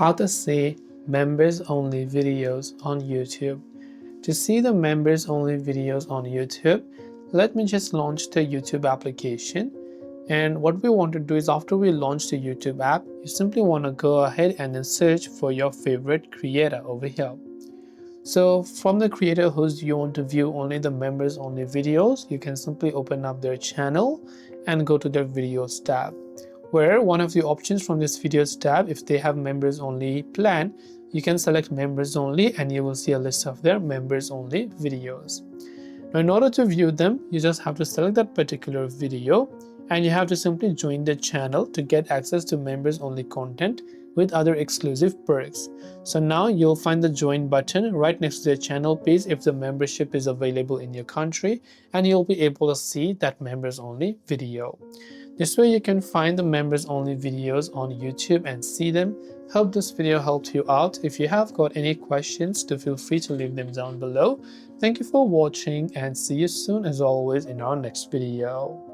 How to see members only videos on YouTube. To see the members only videos on YouTube, let me just launch the YouTube application. And what we want to do is, after we launch the YouTube app, you simply want to go ahead and then search for your favorite creator over here. So from the creator whose you want to view only the members only videos, you can simply open up their channel and go to their videos tab, where one of the options from this videos tab, if they have members only plan, you can select members only and you will see a list of their members only videos. Now, in order to view them, you just have to select that particular video and you have to simply join the channel to get access to members only content with other exclusive perks. So now you'll find the join button right next to the channel page if the membership is available in your country, and you'll be able to see that members only video. This way you can find the members only videos on YouTube and see them. Hope this video helped you out. If you have got any questions, feel free to leave them down below. Thank you for watching and see you soon as always in our next video.